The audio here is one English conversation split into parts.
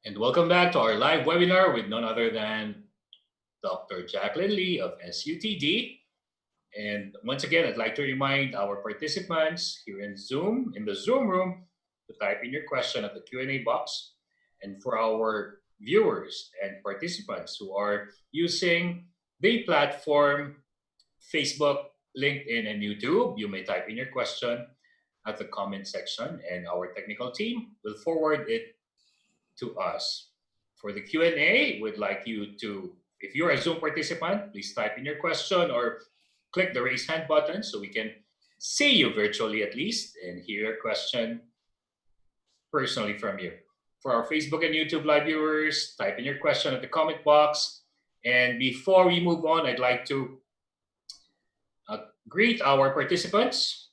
And welcome back to our live webinar with none other than Dr. Jaclyn Lee of SUTD. And once again, I'd like to remind our participants here in the Zoom room, to type in your question at the Q&A box. And for our viewers and participants who are using the platform Facebook, LinkedIn, and YouTube, you may type in your question at the comment section, and our technical team will forward it to us. For the Q&A, we'd like you to, if you're a Zoom participant, please type in your question or click the raise hand button so we can see you virtually at least and hear your question personally from you. For our Facebook and YouTube live viewers, type in your question at the comment box. And before we move on, I'd like to greet our participants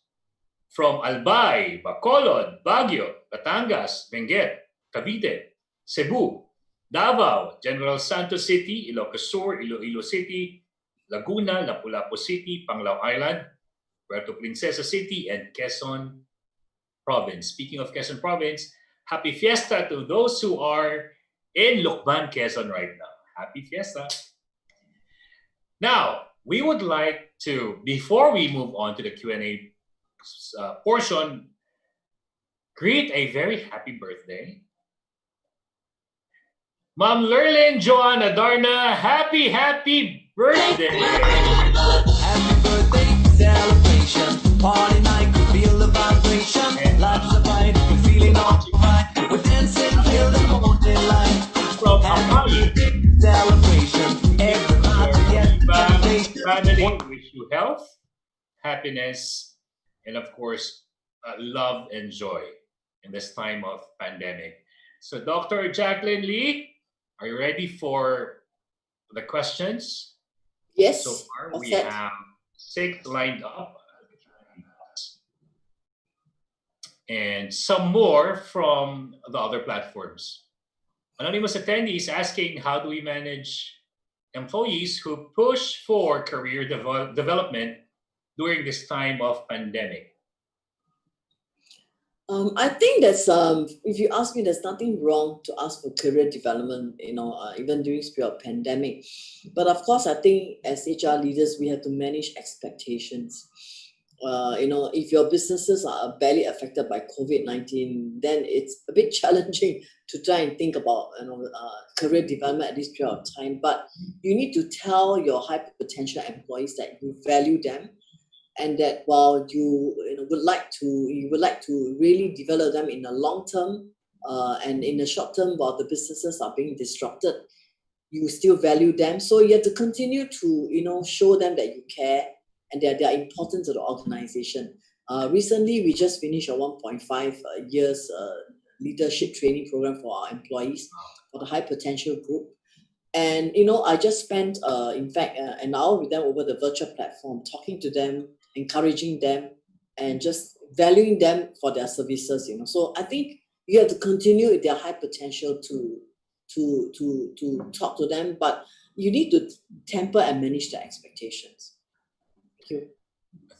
from Albay, Bacolod, Baguio, Batangas, Benguet, Cavite, Cebu, Davao, General Santos City, Ilocos Sur, Iloilo City, Laguna, Lapu-Lapu City, Panglao Island, Puerto Princesa City, and Quezon Province. Speaking of Quezon Province, happy fiesta to those who are in Lucban, Quezon right now. Happy fiesta. Now, we would like to, before we move on to the Q&A portion, greet a very happy birthday. Ma'am Lerlin Joanna Darna, happy birthday! Happy birthday celebration, party night, we feel the vibration, lots of fight, we're feeling alright, we're dancing till the morning light. From Happy birthday celebration, everybody, family, wish you health, happiness, and of course, love and joy in this time of pandemic. So, Dr. Jaclyn Lee, are you ready for the questions? Yes. So far, we set. have 6 lined up. And some more from the other platforms. Anonymous attendee is asking, how do we manage employees who push for career development during this time of pandemic? I think that's if you ask me, there's nothing wrong to ask for career development, even during this period of pandemic. But of course, I think as HR leaders, we have to manage expectations. If your businesses are barely affected by COVID-19, then it's a bit challenging to try and think about career development at this period of time. But you need to tell your high potential employees that you value them, and that while you would like to really develop them in the long term, and in the short term, while the businesses are being disrupted, you still value them. So you have to continue to show them that you care and that they are important to the organization. Recently, we just finished a 1.5 years leadership training program for our employees for the high potential group. And I just spent in fact an hour with them over the virtual platform, talking to them, encouraging them, and just valuing them for their services. So I think you have to continue with their high potential to talk to them, but you need to temper and manage their expectations. Thank you.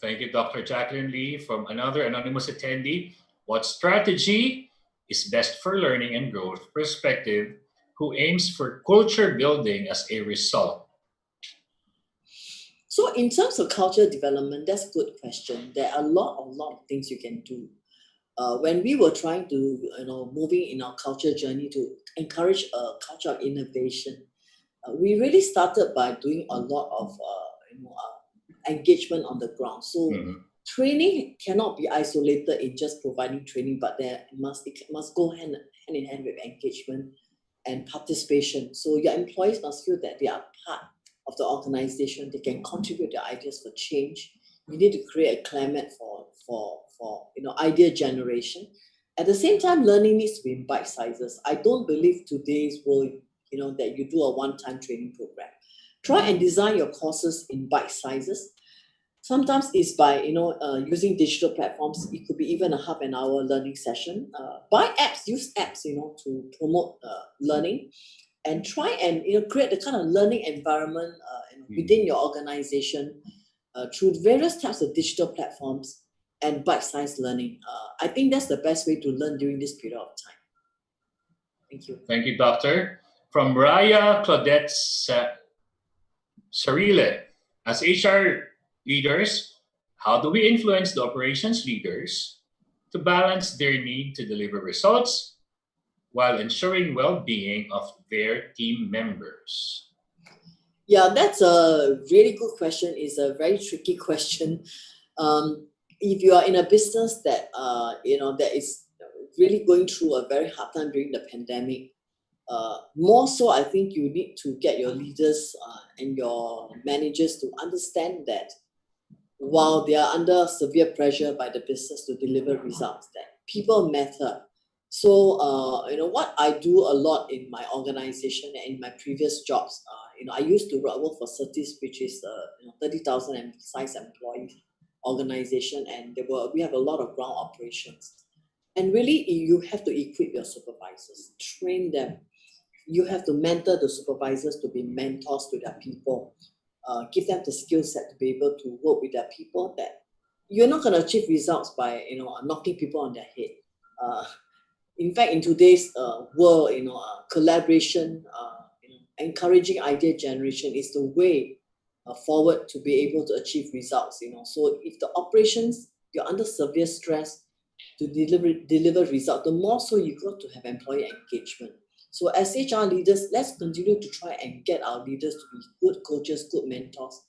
Thank you, Dr. Jaclyn Lee. From another anonymous attendee, what strategy is best for learning and growth perspective who aims for culture building as a result? So in terms of culture development, that's a good question. There are a lot of things you can do. When we were trying to, moving in our culture journey to encourage a culture of innovation, we really started by doing a lot of, engagement on the ground. So training cannot be isolated in just providing training, but it must go hand in hand with engagement and participation. So your employees must feel that they are part of the organization, they can contribute their ideas for change. You need to create a climate for idea generation. At the same time, learning needs to be in bite sizes. I don't believe today's world, that you do a one-time training program. Try and design your courses in bite sizes. Sometimes it's by using digital platforms. It could be even a half an hour learning session. Buy apps, use apps, to promote learning. And try and create the kind of learning environment within your organization through various types of digital platforms and bite-sized learning. I think that's the best way to learn during this period of time. Thank you. Thank you, Doctor. From Raya Claudette Sarile, as HR leaders, how do we influence the operations leaders to balance their need to deliver results while ensuring well-being of their team members? Yeah, that's a really good question. It's a very tricky question. If you are in a business that that is really going through a very hard time during the pandemic, more so, I think you need to get your leaders and your managers to understand that while they are under severe pressure by the business to deliver results, that people matter. So, what I do a lot in my organization and in my previous jobs, I used to work for SUTD, which is 30,000 size employee organization, and we have a lot of ground operations. And really, you have to equip your supervisors, train them. You have to mentor the supervisors to be mentors to their people. Give them the skill set to be able to work with their people. That you're not going to achieve results by knocking people on their head. In fact, in today's world, collaboration, encouraging idea generation is the way forward to be able to achieve results. So if the operations, you're under severe stress to deliver results, the more so you got to have employee engagement. So as HR leaders, let's continue to try and get our leaders to be good coaches, good mentors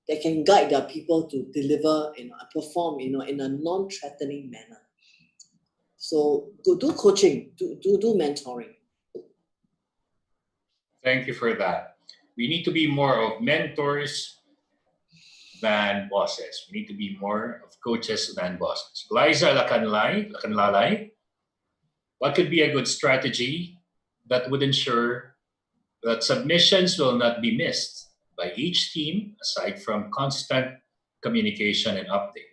that can guide their people to deliver and perform in a non-threatening manner. So do coaching, do mentoring. Thank you for that. We need to be more of mentors than bosses. We need to be more of coaches than bosses. Liza Lacanlalay, what could be a good strategy that would ensure that submissions will not be missed by each team aside from constant communication and update?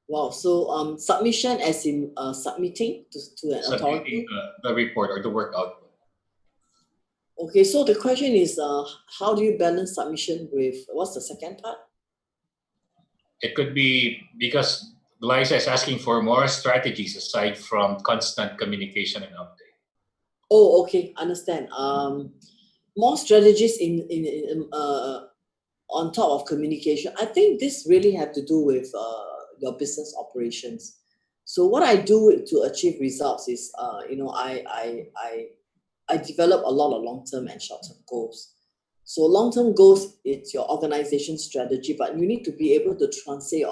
Wow, so submission as in submitting to an authority? The report or the work output. Okay, so the question is, how do you balance submission with, what's the second part? It could be because Liza is asking for more strategies aside from constant communication and update. Oh, okay, understand. More strategies on top of communication. I think this really have to do with your business operations. So what I do to achieve results is, I develop a lot of long-term and short-term goals. So long-term goals, it's your organization strategy, but you need to be able to translate your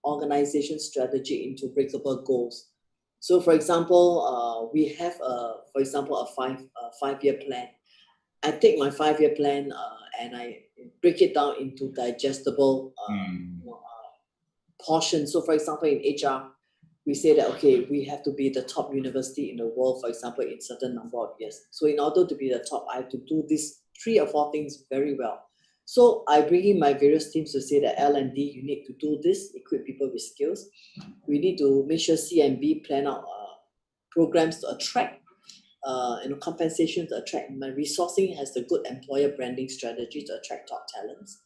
organization strategy into breakable goals. So for example, we have a five-year plan. I take my 5-year plan and I break it down into digestible portions. So for example, in HR, we say that, okay, we have to be the top university in the world, for example, in certain number of years. So in order to be the top, I have to do these 3 or 4 things very well. So I bring in my various teams to say that L&D, you need to do this, equip people with skills. We need to make sure C and B plan out programs to attract, compensation to attract. My resourcing has the good employer branding strategy to attract top talents.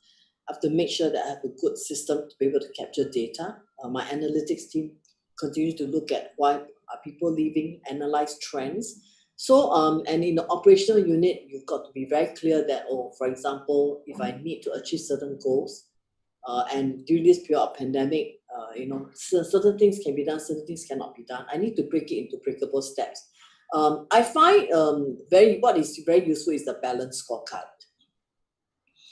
I have to make sure that I have a good system to be able to capture data. My analytics team continue to look at why are people leaving, analyze trends. So, and in the operational unit, you've got to be very clear that, for example, if I need to achieve certain goals, and during this period of pandemic, certain things can be done, certain things cannot be done. I need to break it into breakable steps. I find what is very useful is the balance scorecard.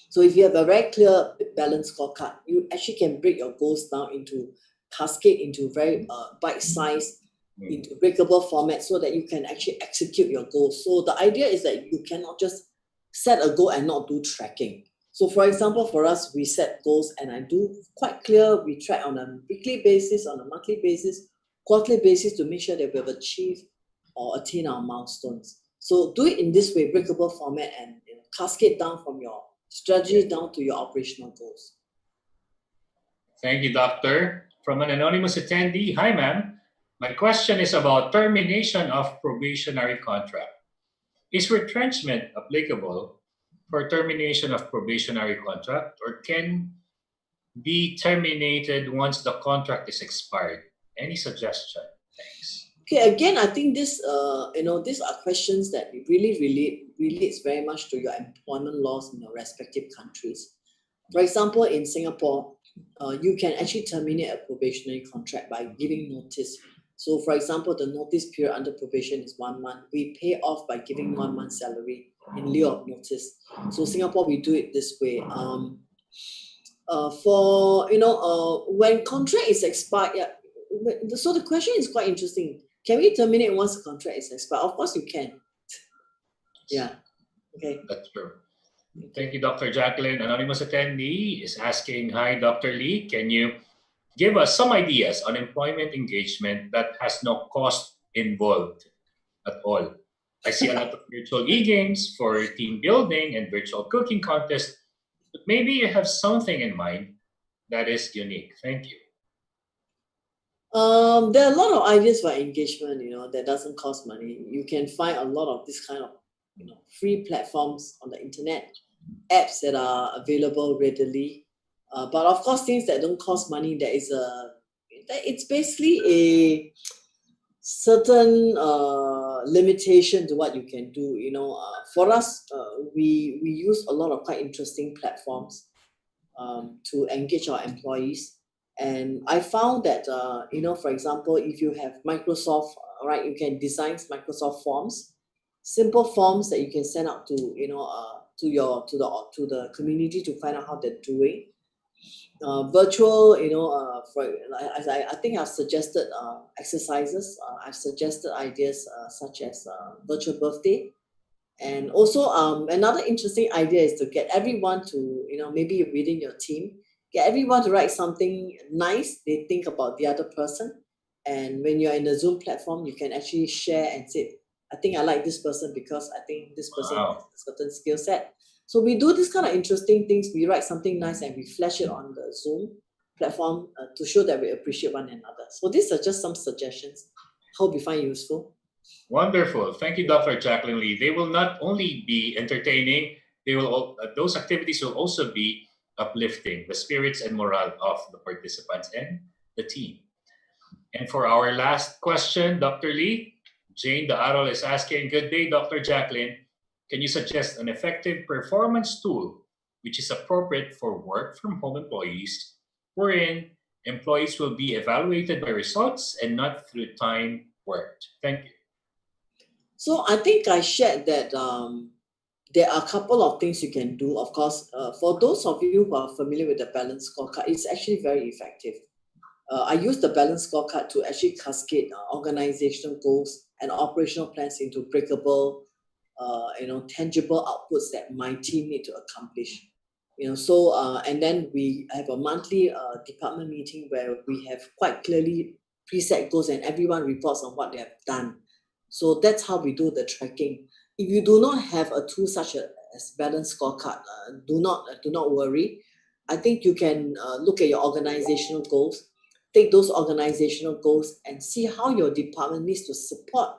So if you have a very clear balance scorecard, you actually can break your goals down into cascade into very bite-sized, into breakable format so that you can actually execute your goals. So the idea is that you cannot just set a goal and not do tracking. So for example, for us, we set goals and I do quite clear, we track on a weekly basis, on a monthly basis, quarterly basis to make sure that we have achieved or attained our milestones. So do it in this way, breakable format, and cascade down from your strategy down to your operational goals. Thank you, Doctor. From an anonymous attendee, hi ma'am. My question is about termination of probationary contract. Is retrenchment applicable for termination of probationary contract or can be terminated once the contract is expired? Any suggestion? Thanks. Okay, again, I think this, these are questions that really relates very much to your employment laws in your respective countries. For example, in Singapore, you can actually terminate a probationary contract by giving notice. So, for example, the notice period under probation is 1 month. We pay off by giving 1 month's salary in lieu of notice. So, Singapore, we do it this way. When contract is expired, yeah. So the question is quite interesting. Can we terminate once the contract is expired? Of course, you can. Yeah. Okay. That's true. Thank you, Dr. Jaclyn. Anonymous attendee is asking, hi, Dr. Lee, can you give us some ideas on employment engagement that has no cost involved at all? I see a lot of virtual e-games for team building and virtual cooking contests, but maybe you have something in mind that is unique. Thank you. There are a lot of ideas for engagement, that doesn't cost money. You can find a lot of this kind of, free platforms on the internet, apps that are available readily. But of course, things that don't cost money, it's basically a certain limitation to what you can do. For us, we use a lot of quite interesting platforms to engage our employees. And I found that, for example, if you have Microsoft, right, you can design Microsoft forms, simple forms that you can send out to, to the community to find out how they're doing. Virtual, I think I've suggested exercises. I've suggested ideas such as virtual birthday. And also another interesting idea is to get everyone to, maybe within your team, get everyone to write something nice they think about the other person. And when you're in the Zoom platform, you can actually share and say, I think I like this person because I think this person has a certain skill set. So we do this kind of interesting things. We write something nice and we flash it on the Zoom platform to show that we appreciate one another. So these are just some suggestions. Hope you find useful. Wonderful. Thank you, Dr. Jaclyn Lee. They will not only be entertaining, those activities will also be uplifting the spirits and morale of the participants and the team. And for our last question, Dr. Lee, Jane the Arol is asking, good day, Dr. Jaclyn. Can you suggest an effective performance tool which is appropriate for work from home employees, wherein employees will be evaluated by results and not through time worked? Thank you. So I think I shared that there are a couple of things you can do. Of course, for those of you who are familiar with the balance scorecard, it's actually very effective. I use the balance scorecard to actually cascade organizational goals and operational plans into breakable, tangible outputs that my team need to accomplish. And then we have a monthly department meeting where we have quite clearly preset goals and everyone reports on what they have done. So that's how we do the tracking. If you do not have a tool such as balance scorecard, do not worry. I think you can look at your organizational goals, take those organizational goals and see how your department needs to support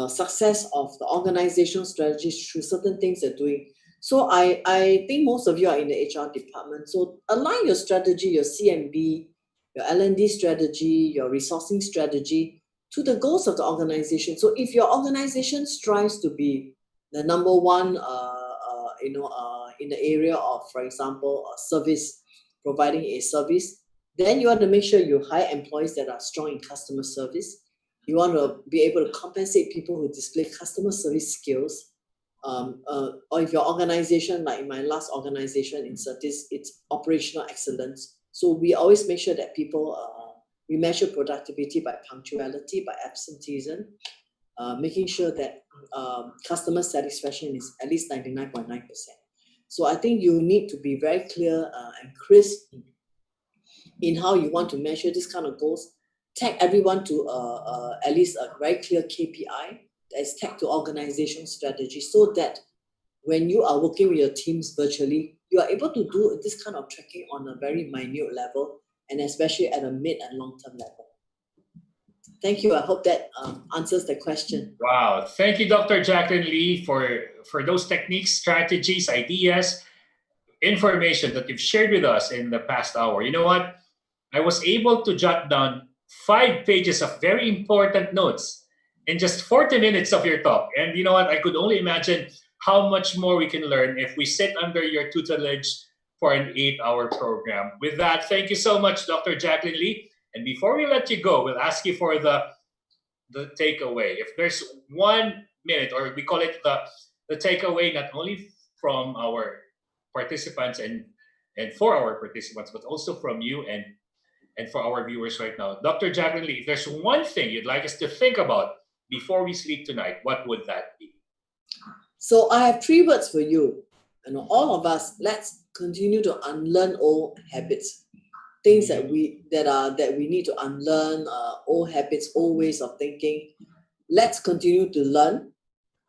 success of the organizational strategies through certain things they're doing. So I think most of you are in the HR department. So align your strategy, your CMB, your L&D strategy, your resourcing strategy to the goals of the organization. So if your organization strives to be the number one, in the area of, for example, service, providing a service, then you want to make sure you hire employees that are strong in customer service. You want to be able to compensate people who display customer service skills. Or if your organization, like in my last organization in Certis, it's operational excellence. So we always make sure that people, we measure productivity by punctuality, by absenteeism, making sure that customer satisfaction is at least 99.9%. So I think you need to be very clear and crisp in how you want to measure this kind of goals. Tag everyone to at least a very clear KPI that is tagged to organization strategy, so that when you are working with your teams virtually, you are able to do this kind of tracking on a very minute level, and especially at a mid and long-term level. Thank you. I hope that answers the question. Wow. Thank you, Dr. Jaclyn Lee, for those techniques, strategies, ideas, information that you've shared with us in the past hour. You know what? I was able to jot down 5 pages of very important notes in just 40 minutes of your talk. And you know what? I could only imagine how much more we can learn if we sit under your tutelage for an 8-hour program. With that, thank you so much, Dr. Jaclyn Lee. And before we let you go, we'll ask you for the takeaway. If there's 1 minute, or we call it the takeaway, not only from our participants and for our participants, but also from you and for our viewers right now. Dr. Jaclyn Lee, if there's one thing you'd like us to think about before we sleep tonight, what would that be? So I have 3 words for you. All of us, let's continue to unlearn old habits. Things that we need to unlearn, old habits, old ways of thinking. Let's continue to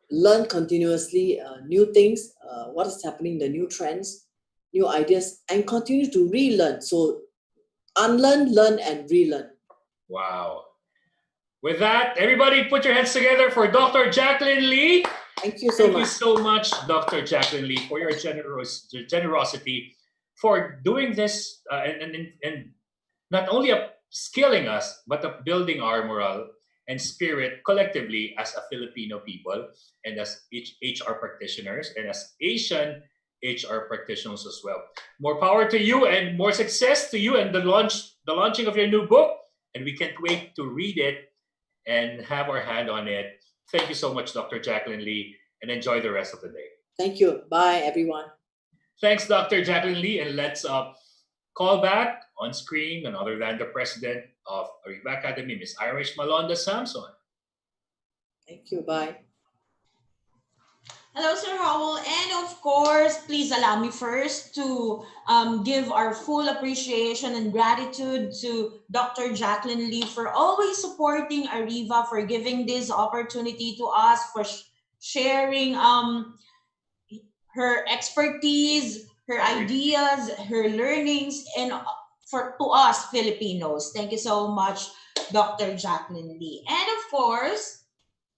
learn continuously new things, what is happening, the new trends, new ideas, and continue to relearn. So unlearn, learn, and relearn. Wow. With that, everybody put your hands together for Dr. Jaclyn Lee. Thank you so much. Thank you so much, Dr. Jaclyn Lee, for your generosity for doing this and not only upskilling us, but building our morale and spirit collectively as a Filipino people and as HR practitioners and as Asian HR practitioners as well. More power to you and more success to you and the launching of your new book. And we can't wait to read it and have our hand on it. Thank you so much, Dr. Jaclyn Lee, and enjoy the rest of the day. Thank you. Bye, everyone. Thanks, Dr. Jaclyn Lee, and let's call back on screen none other than the president of Ariva Academy, Ms. Irish Malonda Samson. Thank you. Bye. Hello, Sir Howell. And of course, please allow me first to give our full appreciation and gratitude to Dr. Jaclyn Lee for always supporting Ariva, for giving this opportunity to us, for sharing her expertise, her ideas, her learnings, and to us Filipinos. Thank you so much, Dr. Jaclyn Lee. And of course,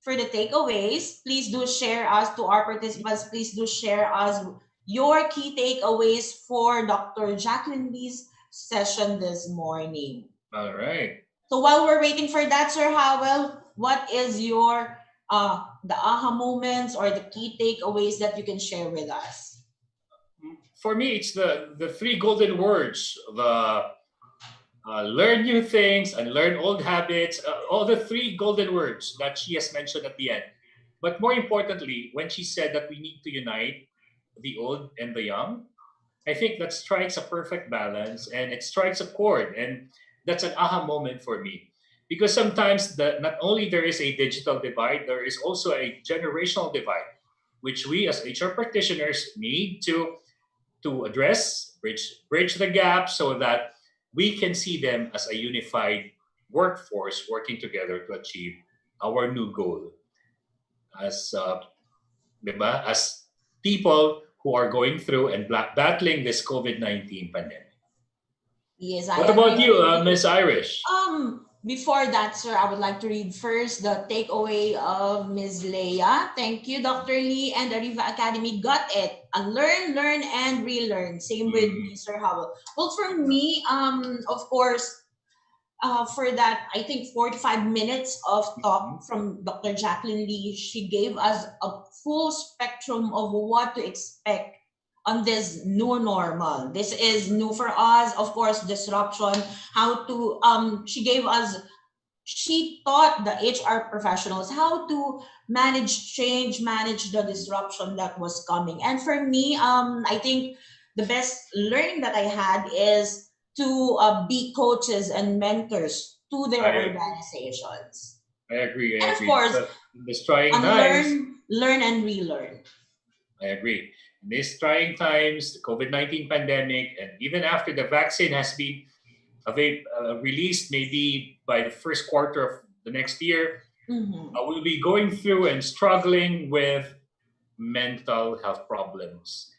for the takeaways, please do share us to our participants. Please do share us your key takeaways for Dr. Jaclyn Lee's session this morning. All right. So while we're waiting for that, Sir Howell, what is your the aha moments or the key takeaways that you can share with us? For me, it's the 3 golden words: learn new things and learn old habits. All the 3 golden words that she has mentioned at the end. But more importantly, when she said that we need to unite the old and the young, I think that strikes a perfect balance and it strikes a chord, and that's an aha moment for me. Because sometimes not only there is a digital divide, there is also a generational divide, which we as HR practitioners need to address, bridge the gap so that we can see them as a unified workforce working together to achieve our new goal as people who are going through and battling this COVID-19 pandemic. Yes, What about you, Miss Irish? Before that, sir, I would like to read first the takeaway of Ms. Leia. Thank you, Dr. Lee and the Ariva Academy. Got it. Learn, learn, and relearn. Same with me, Sir Howell. Well, for me, of course, for that, I think 45 minutes of talk from Dr. Jaclyn Lee, she gave us a full spectrum of what to expect on this new normal. This is new for us, of course, disruption, how to, she taught the HR professionals how to manage change, manage the disruption that was coming. And for me, I think the best learning that I had is to be coaches and mentors to their organizations. I agree. And of course, in this trying times, learn and relearn. I agree. In these trying times, the COVID-19 pandemic, and even after the vaccine has been released, maybe by the first quarter of the next year, we'll be going through and struggling with mental health problems.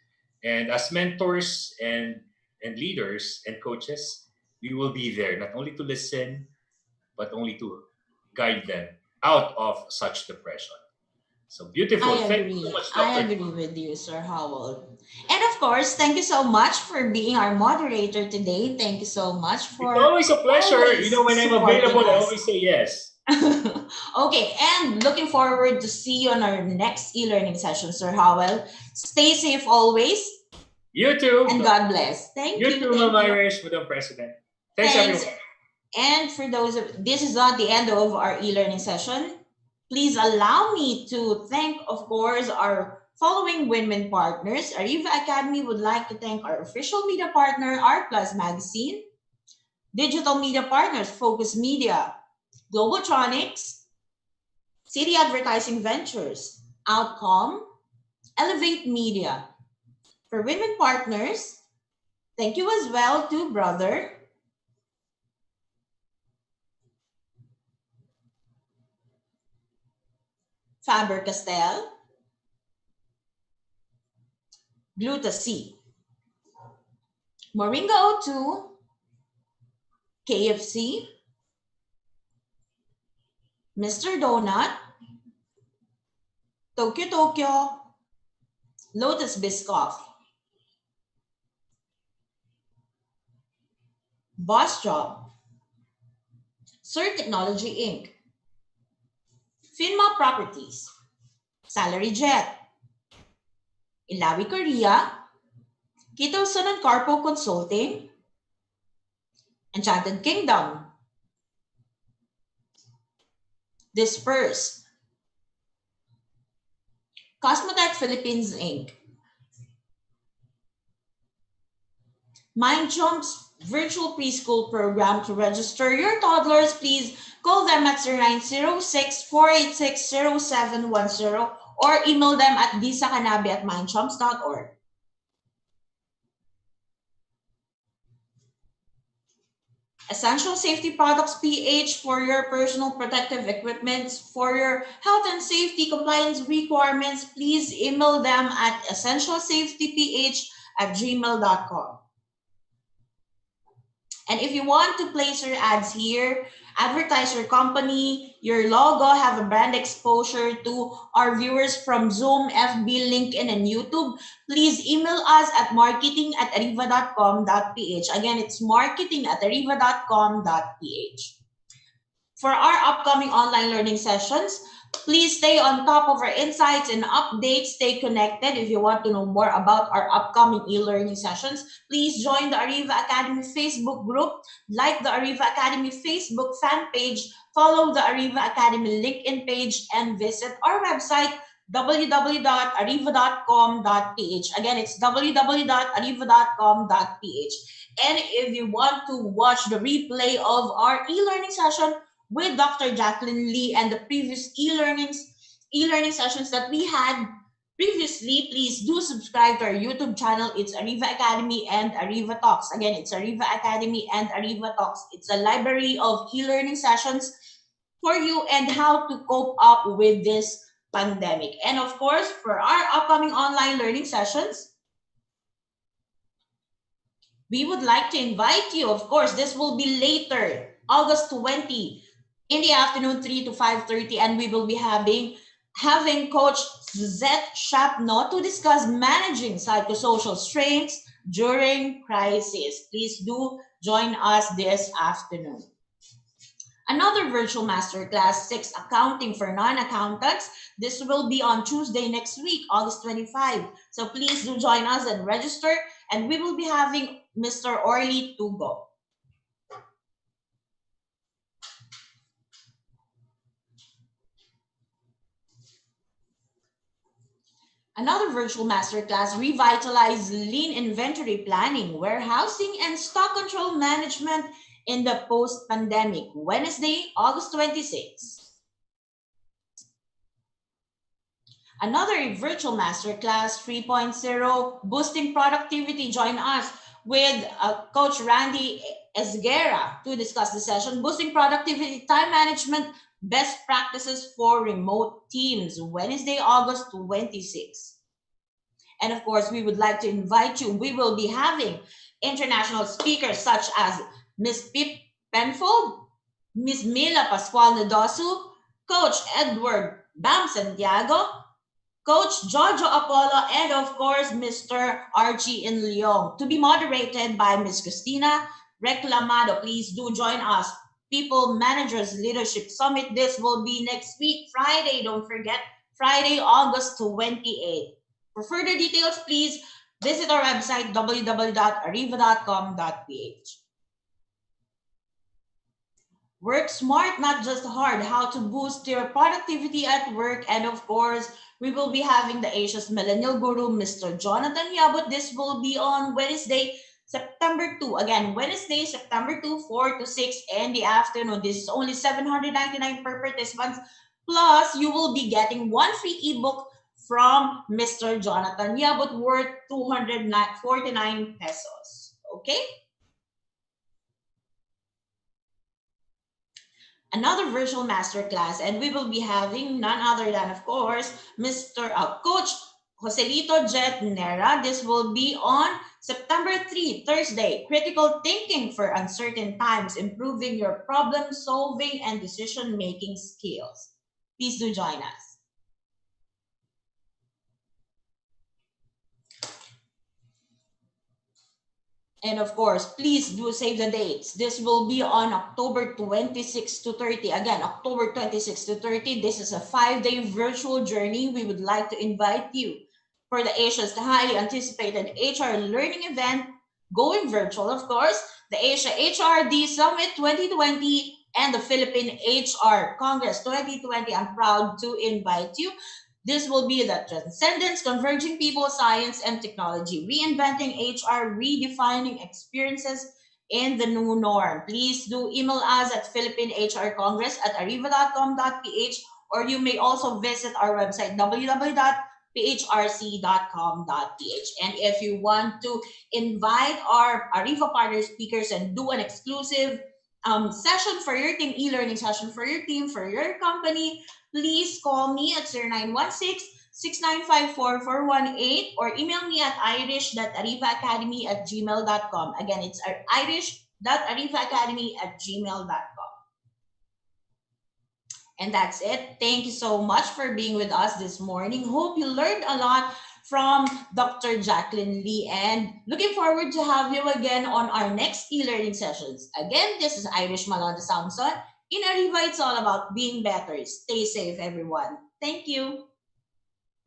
And as mentors and leaders and coaches, we will be there not only to listen, but only to guide them out of such depression. So beautiful. I Thank you so agree. much, I Doctor. agree with you, Sir Howell. And of course, thank you so much for being our moderator today. Thank you so much It's for always a pleasure. You know, always when I'm supporting available, I us. always say yes. Okay, and looking forward to see you on our next e-learning session, Sir Howell. Stay safe always, You too. and God bless. Thank You you. too, Thank Ma'am you. Irish, Madam President. Thanks, Thanks. everyone. And for those of this is not the end of our e-learning session. Please allow me to thank, of course, our following win-win partners. Ariva Academy would like to thank our official media partner, Art Plus Magazine, digital media partners, Focus Media, Globotronics, City Advertising Ventures, Outcome, Elevate Media. For women partners, thank you as well to Brother, Faber-Castell, Gluta-C, Moringa O2, KFC, Mr. Donut, Tokyo Tokyo, Lotus Biscoff, Boss Job, Sir Technology Inc., Finma Properties, Salary Jet, Ilawi Korea, Kittelson and Carpo Consulting, Enchanted Kingdom, Disperse, Cosmotech Philippines Inc., Mind Jump's virtual preschool program. To register your toddlers, please call them at 0906-486-0710 or email them at disakanabe@mindchumps.org. Essential Safety Products PH for your personal protective equipment. For your health and safety compliance requirements, please email them at essentialsafetyph@gmail.com. And if you want to place your ads here, advertise your company, your logo, have a brand exposure to our viewers from Zoom, FB, LinkedIn, and YouTube, please email us at marketing@ariva.com.ph. Again, it's marketing@ariva.com.ph. For our upcoming online learning sessions, please stay on top of our insights and updates. Stay connected. If you want to know more about our upcoming e-learning sessions, please join the Ariva Academy Facebook group, like the Ariva Academy Facebook fan page, follow the Ariva Academy LinkedIn page, and visit our website, www.ariva.com.ph. Again, it's www.ariva.com.ph. And if you want to watch the replay of our e-learning session with Dr. Jaclyn Lee and the previous e-learning sessions that we had previously, please do subscribe to our YouTube channel. It's Ariva Academy and Ariva Talks. Again, it's Ariva Academy and Ariva Talks. It's a library of e-learning sessions for you and how to cope up with this pandemic. And of course, for our upcoming online learning sessions, we would like to invite you. Of course, this will be later, August 20, in the afternoon, 3 to 5:30, and we will be having Coach Suzette Chapno to discuss managing psychosocial strains during crisis. Please do join us this afternoon. Another virtual masterclass, 6 Accounting for Non-Accountants. This will be on Tuesday next week, August 25. So please do join us and register, and we will be having Mr. Orly Tugo. Another virtual masterclass, Revitalize Lean Inventory Planning, Warehousing, and Stock Control Management in the Post-Pandemic, Wednesday, August 26. Another virtual masterclass, 3.0, Boosting Productivity. Join us with Coach Randy Esguerra to discuss the session, Boosting Productivity, Time Management, Best Practices for Remote Teams, Wednesday, August 26. And of course, we would like to invite you. We will be having international speakers such as Ms. Pip Penfold, Ms. Mila Pascual Nadosu, Coach Edward Bam Santiago, Coach Jojo Apollo, and of course, Mr. Archie in Leong. To be moderated by Ms. Christina Reclamado. Please do join us. People Managers Leadership Summit. This will be next week, Friday. Don't forget, Friday, August 28th. For further details, please visit our website, www.ariva.com.ph. Work smart, not just hard. How to boost your productivity at work. And of course, we will be having the Asia's Millennial Guru, Mr. Jonathan Yabut. This will be on Wednesday, September 2. Again, Wednesday, September 2, 4 to 6 in the afternoon. This is only $799 per participant. Plus, you will be getting one free ebook from Mr. Jonathan Yabut worth 249 pesos. Okay? Another virtual masterclass, and we will be having none other than, of course, Mr. Coach Joselito Jet Nera. This will be on September 3, Thursday. Critical thinking for uncertain times, improving your problem solving and decision making skills. Please do join us. And of course, please do save the dates. This will be on October 26 to 30. Again, October 26 to 30. This is a 5-day virtual journey. We would like to invite you for the Asia's highly anticipated HR learning event, going virtual, of course, the Asia HRD Summit 2020 and the Philippine HR Congress 2020. I'm proud to invite you. This will be the Transcendence, Converging People, Science, and Technology, Reinventing HR, Redefining Experiences in the New Norm. Please do email us at philippine.hr-congress@ariva.com.ph, or you may also visit our website, www.phrc.com.ph. And if you want to invite our Ariva partner speakers and do an exclusive session for your team, e-learning session for your team, for your company, please call me at 0916-6954-418 or email me at irish.arivaacademy@gmail.com. Again, it's irish.arivaacademy@gmail.com. And that's it. Thank you so much for being with us this morning. Hope you learned a lot from Dr. Jaclyn Lee, and looking forward to have you again on our next e-learning sessions. Again, this is Irish Malonda Samson. In Ariva, it's all about being better. Stay safe, everyone. Thank you.